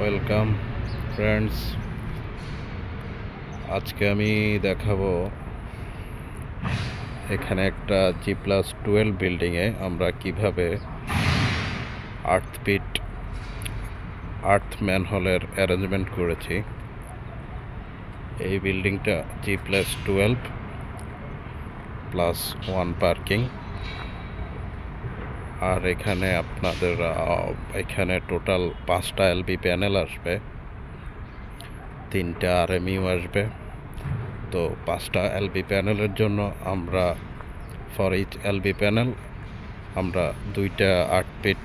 Welcome friends. আজকে আমি দেখাবো এখানে একটা G+12 বিল্ডিংয়ে আমরা কিভাবে আর্থ ম্যানহোলের অ্যারেঞ্জমেন্ট করেছি। এই বিল্ডিংটা G+12 +1 পার্কিং, আর এখানে আপনাদের এখানে টোটাল 5টা এলবি প্যানেল আসবে, 3টা RMU আসবে। তো 5টা এলবি প্যানেলের জন্য আমরা ফর ইচ এলবি প্যানেল আমরা 2টা 8 ফিট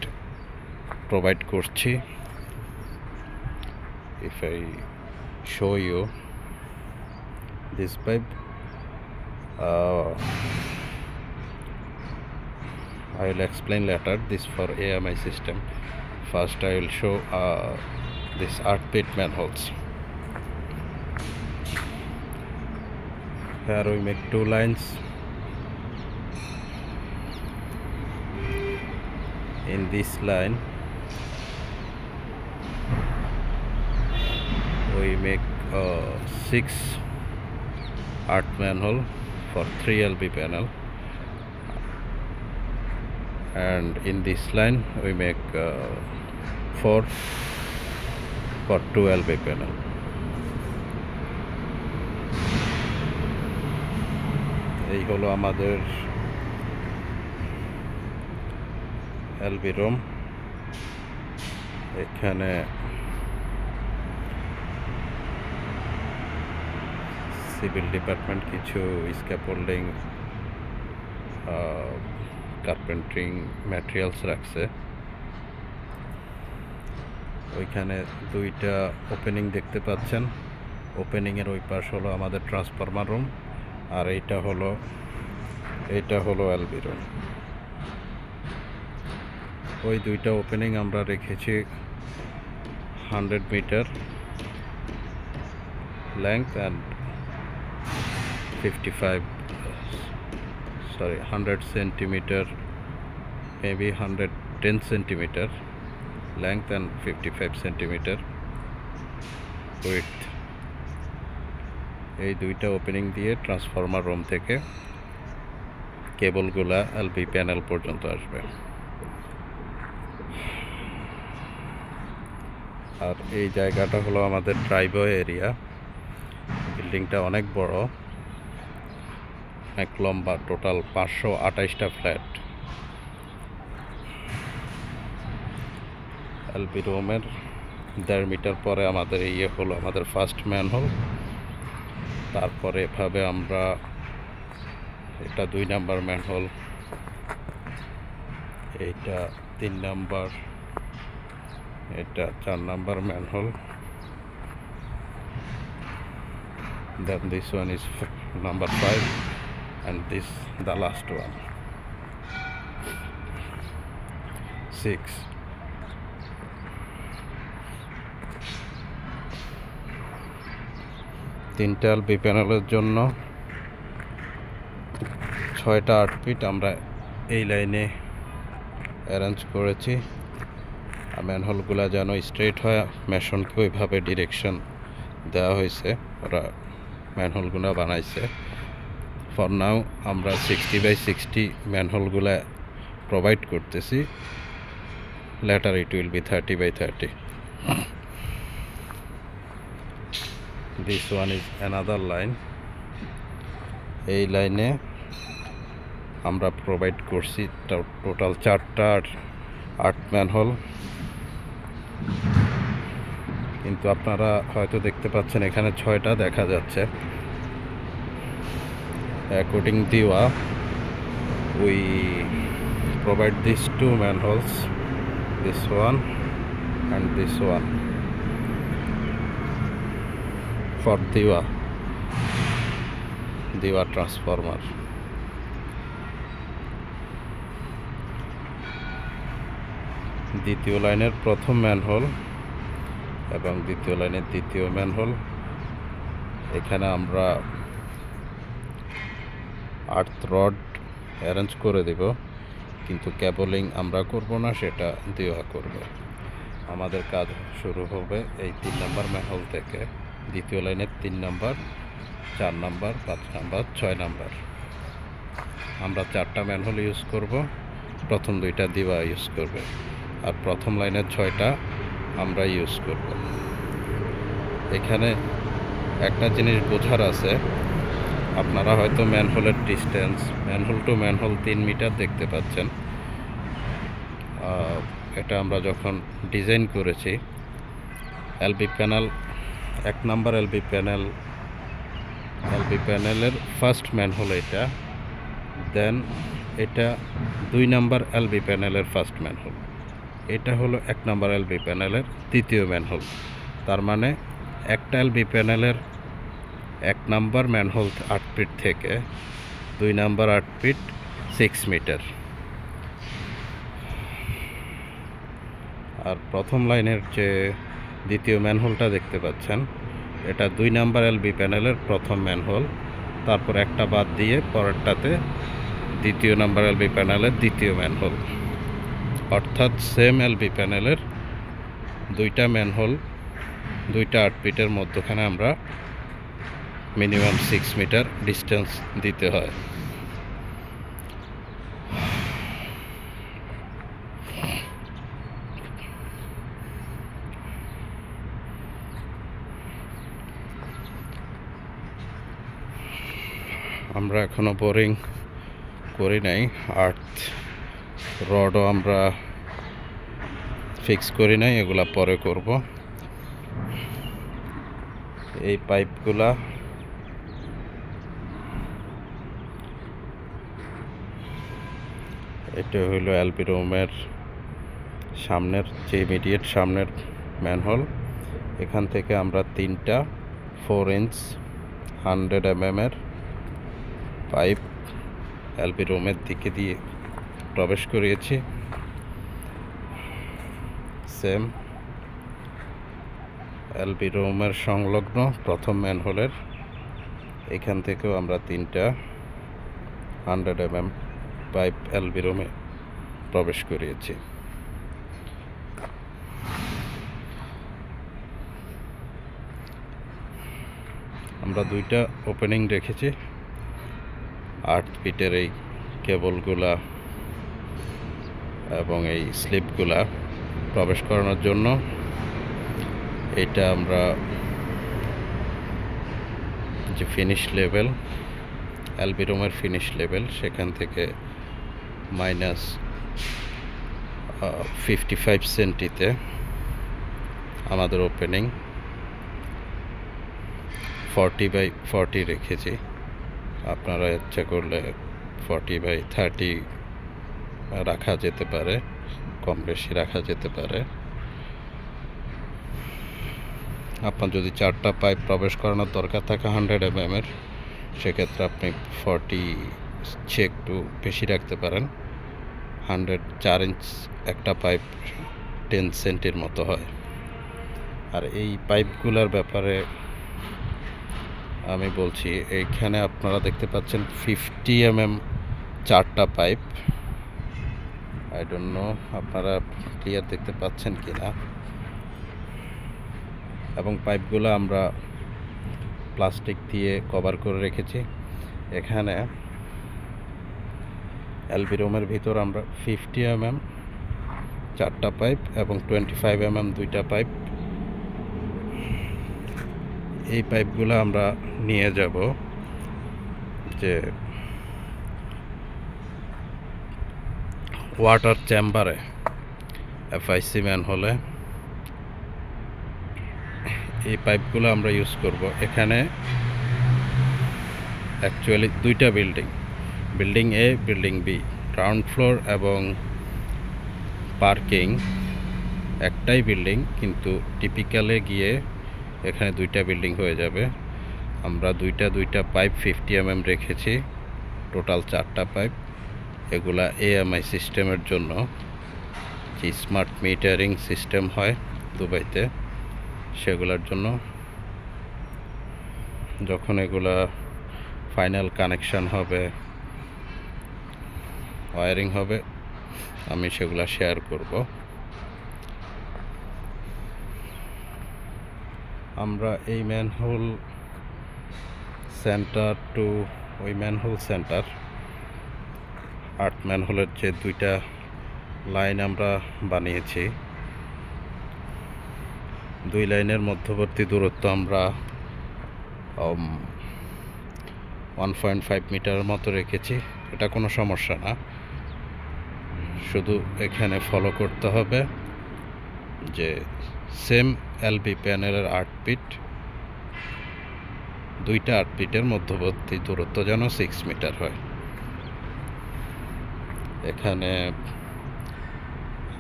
প্রোভাইড করছি। If I show you this pipe, I will explain later this for AMI system. First I will show this 8 feet manholes. Here we make 2 lines. In this line we make 6 8 manhole for 3 LB panel, and in this line we make 4 for 2 LB panel. এই হলো আমাদের LB room. এখানে civil department কিছু scaffolding, কার্পেন্ট্রিং materials রাখছে। ওইখানে 2টা opening দেখতে পাচ্ছেন। ওপেনিংয়ের ওই পাশ হলো আমাদের ট্রান্সফরমার রুম, আর এইটা হলো এলবি রুম। ওই 2টা ওপেনিং আমরা রেখেছি 100 metre length and 100 centimetre, maybe 110 centimetre length and 55 centimetre width. এই 2টা ওপেনিং দিয়ে ট্রান্সফরমার রুম থেকে কেবলগুলা এলবি প্যানেল পর্যন্ত আসবে। আর এই জায়গাটা হলো আমাদের ড্রাইভওয়ে এরিয়া। বিল্ডিংটা অনেক বড়, অনেক লম্বা, টোটাল 528টা ফ্ল্যাট। এলবি রুমের 1.5 মিটার পরে আমাদের হলো আমাদের ফার্স্ট ম্যানহোল। তারপরে এভাবে আমরা এটা 2 নাম্বার ম্যানহোল, এইটা 3 নাম্বার, এটা 4 number manhole, then this one is number 5, and this the last one 6. তিনটা এলবি প্যানেলের জন্য 6টা 8 ফিট আমরা এই লাইনে অ্যারেঞ্জ করেছি। ম্যানহোলগুলো যেন স্ট্রেট হয়, মেশনকে ওইভাবে ডিরেকশন দেওয়া হয়েছে, ওরা ম্যানহোলগুলো বানাইছে। ফর নাও আমরা 60/60 ম্যানহোলগুলো প্রোভাইড করতেছি। Letter it will be 30/30. This one is another line. এই লাইনে আমরা প্রোভাইড করছি টোটাল 4টা 8 ম্যানহোল। কিন্তু আপনারা হয়তো দেখতে পাচ্ছেন এখানে 6টা দেখা যাচ্ছে। অ্যাকর্ডিং দিওয়া we provide these 2 manholes, this one and this one, for Diwa transformer. দ্বিতীয় লাইনের প্রথম ম্যানহোল এবং দ্বিতীয় লাইনের দ্বিতীয় ম্যানহোল, এখানে আমরা আর্থ রড অ্যারেঞ্জ করে দেব, কিন্তু কেবলিং আমরা করব না, সেটা দেওয়া করবে। আমাদের কাজ শুরু হবে এই 3 নম্বর ম্যানহোল থেকে, দ্বিতীয় লাইনের 3 নম্বর, 4 নম্বর, 5 নম্বর, 6 নম্বর। আমরা 4টা ম্যানহোল ইউজ করব, প্রথম 2টা দিবা ইউজ করবে, আর প্রথম লাইনের 6টা আমরা ইউজ করব। এখানে একটা জিনিস বোঝার আছে, আপনারা হয়তো ম্যানহোলের distance manhole to manhole 3 metre দেখতে পাচ্ছেন। এটা আমরা যখন ডিজাইন করেছি, এলবি প্যানেল 1 নম্বর এলবি প্যানেলের ফার্স্ট ম্যানহোল এটা, দেন এটা 2 নম্বর এলবি প্যানেলের ফার্স্ট ম্যানহোল, এটা হলো 1 নম্বর এলবি প্যানেলের দ্বিতীয় ম্যানহোল। তার মানে একটা এলবি প্যানেলের 1 নম্বর ম্যানহোল 8 ফিট থেকে 2 নম্বর 8 ফিট 6 মিটার। আর প্রথম লাইনের যে দ্বিতীয় ম্যানহোলটা দেখতে পাচ্ছেন, এটা 2 নম্বর এলবি প্যানেলের প্রথম ম্যানহোল, তারপর একটা বাদ দিয়ে পরেরটাতে দ্বিতীয় নম্বর এলবি প্যানেলের দ্বিতীয় ম্যানহোল। অর্থাৎ সেম এলবি প্যানেলের 2টা ম্যানহোল, 2টা 8 ফিটের মধ্যখানে আমরা মিনিমাম 6 মিটার ডিস্টেন্স দিতে হয়। আমরা এখনো বোরিং করি নাই, আর্থ রডও আমরা ফিক্স করি নাই, এগুলা পরে করব। এই পাইপগুলা এটা হইল এলবি রুমের সামনের যে ইমিডিয়েট সামনের ম্যানহোল। এখান থেকে আমরা 3টা 4 ইঞ্চ 100 mm এর পাইপ এলবি রুমের দিকে দিয়ে প্রবেশ করিয়েছি। সেম এলবি রুমের সংলগ্ন প্রথম ম্যানহোলের এখান থেকেও আমরা 3টা 100 mm পাইপ এলবি রুমে প্রবেশ করিয়েছি। আমরা 2টা ওপেনিং রেখেছি 8 ফিটের এই কেবলগুলা এবং এই স্লিপগুলা প্রবেশ করানোর জন্য। এটা আমরা যে ফিনিশ লেভেল এলবি রুমের ফিনিশ লেভেল, সেখান থেকে -55 সেন্টিতে আমাদের ওপেনিং 40/40 রেখেছি। আপনারা ইচ্ছা করলে 40/30 রাখা যেতে পারে, কম বেশি রাখা যেতে পারে। আপনার যদি 4টা পাইপ প্রবেশ করানোর দরকার থাকে 100 mm এর, সেক্ষেত্রে আপনি 40 চেয়ে একটু বেশি রাখতে পারেন। 4 ইঞ্চ একটা পাইপ 10 সেন্টির মতো হয়। আর এই পাইপগুলোর ব্যাপারে আমি বলছি, এইখানে আপনারা দেখতে পাচ্ছেন 50 mm 4টা পাইপ। আই ডোন্ট নো আপনারা ক্লিয়ার দেখতে পাচ্ছেন কিনা। এবং পাইপগুলো আমরা প্লাস্টিক দিয়ে কভার করে রেখেছি। এখানে এলবি রুমের ভিতর আমরা 50 mm 4টা পাইপ এবং 25 mm 2টা পাইপ, এই পাইপগুলো আমরা নিয়ে যাব যে ওয়াটার চেম্বারে FIC ম্যানহোলে। এই পাইপগুলো আমরা ইউজ করব। এখানে অ্যাকচুয়ালি 2টা building A, building B, ground floor এবং পার্কিং একটাই বিল্ডিং, কিন্তু টিপিক্যালে গিয়ে এখানে 2টা বিল্ডিং হয়ে যাবে। আমরা 2টা পাইপ 50 mm রেখেছি, টোটাল 4টা পাইপ। এগুলা AMI সিস্টেমের জন্য, যে স্মার্ট মিটারিং সিস্টেম হয় দুবাইতে, সেগুলোর জন্য। যখন এগুলা ফাইনাল কানেকশন হবে, ওয়ারিং হবে, আমি সেগুলা শেয়ার করব। আমরা এই ম্যানহোল সেন্টার টু ওই ম্যানহোল সেন্টার 8 ম্যানহোলের যে 2টা লাইন আমরা বানিয়েছি, 2 লাইনের মধ্যবর্তী দূরত্ব আমরা 1.5 মিটারের মতো রেখেছি। এটা কোনো সমস্যা না, শুধু এখানে ফলো করতে হবে যে সেম এলবি প্যানেলের 8 ফিট, 2টা 8 ফিটের মধ্যবর্তী দূরত্ব যেন 6 মিটার হয়। এখানে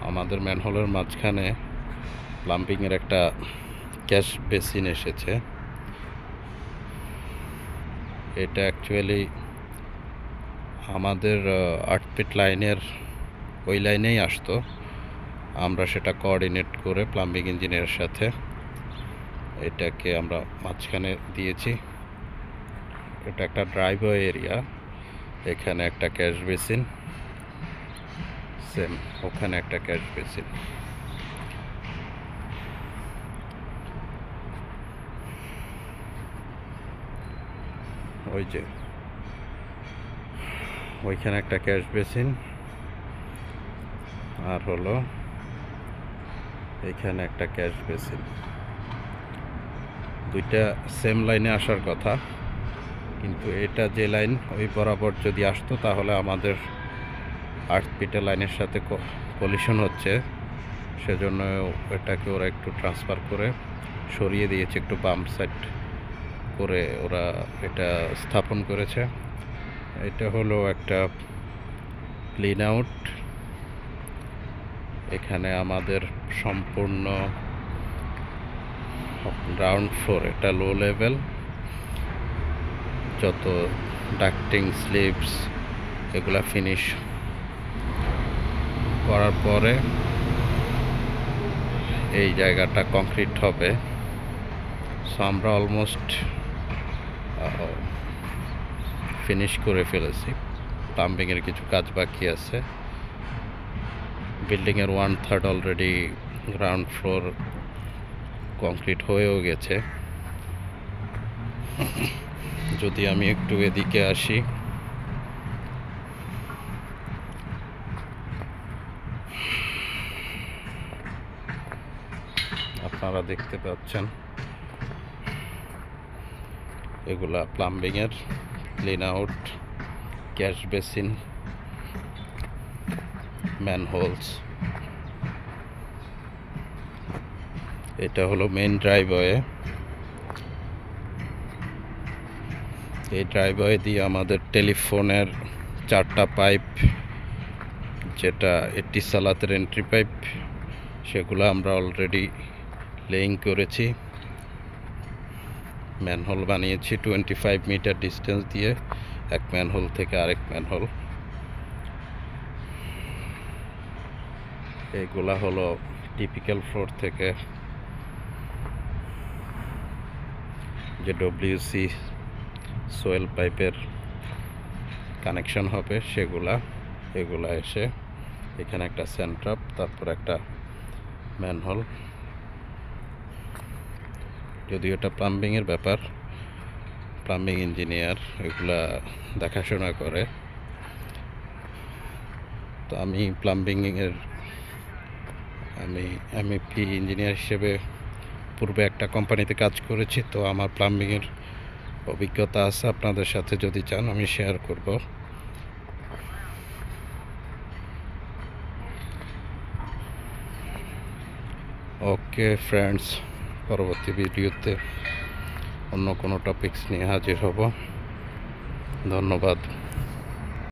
আমাদের ম্যানহোলের মাঝখানে প্লাম্বিংয়ের একটা ক্যাশ বেসিন এসেছে। এটা অ্যাকচুয়ালি আমাদের 8 ফিট লাইনের ওই লাইনেই আসতো, আমরা সেটা কোঅর্ডিনেট করে প্লাম্বিং ইঞ্জিনিয়ারের সাথে এটাকে আমরা মাঝখানে দিয়েছি। এটা একটা ড্রাইভওয়ে এরিয়া, এখানে একটা ক্যাশ বেসিন, সেম ওখানে একটা ক্যাশ বেসিন। ওই যে ওইখানে একটা ক্যাশ বেসিন, আর হলো এখানে একটা ক্যাশ বেসিন। 2টা সেম লাইনে আসার কথা, কিন্তু এটা যে লাইন ওই বরাবর যদি আসতো তাহলে আমাদের 8 ফিটের লাইনের সাথে কলিশন হচ্ছে, সেজন্য এটাকে ওরা একটু ট্রান্সফার করে সরিয়ে দিয়েছে, একটু বাম সাইড করে ওরা এটা স্থাপন করেছে। এটা হলো একটা ক্লিন আউট। এখানে আমাদের সম্পূর্ণ গ্রাউন্ড ফ্লোর, এটা লো লেভেল, যত ডাক্টিং স্লিপস এগুলা ফিনিশ করার পরে এই জায়গাটা কংক্রিট হবে। সো আমরা অলমোস্ট ফিনিশ করে ফেলেছি, প্লাম্বিংয়ের কিছু কাজ বাকি আছে। বিল্ডিংয়ের 1/3 অলরেডি গ্রাউন্ড ফ্লোর কংক্রিট হয়েও গেছে। যদি আমি একটু এদিকে আসি, আপনারা দেখতে পাচ্ছেন এগুলা প্লাম্বিংয়ের ক্লিন আউট, ক্যাশ বেসিন, ম্যানহোলস। এটা হলো মেইন ড্রাইভওয়ে। এই ড্রাইভওয়ে দিয়ে আমাদের টেলিফোনের 4টা পাইপ, যেটা এটিসালাতের এন্ট্রি পাইপ, সেগুলো আমরা অলরেডি লেইং করেছি। ম্যানহোল বানিয়েছি 25 মিটার ডিস্টেন্স দিয়ে এক ম্যানহোল থেকে আরেক ম্যানহোল। এইগুলা হলো টিপিক্যাল ফ্লোর থেকে যে ডব্লিউসি সোয়েল পাইপের কানেকশন হবে এগুলা এসে এখানে একটা সেন্ট্রাপ, তারপর একটা ম্যানহোল। যদিও এটা প্লাম্বিংয়ের ব্যাপার, প্লাম্বিং ইঞ্জিনিয়ার এগুলা দেখাশোনা করে। তো আমি প্লাম্বিংয়ের এমইপি ইঞ্জিনিয়ার হিসেবে পূর্বে একটা কোম্পানিতে কাজ করেছি, তো আমার প্লাম্বিংয়ের অভিজ্ঞতা আছে, আপনাদের সাথে যদি চান আমি শেয়ার করব। ওকে ফ্রেন্ডস, পরবর্তী ভিডিওতে অন্য কোনো টপিকস নিয়ে হাজির হব। ধন্যবাদ।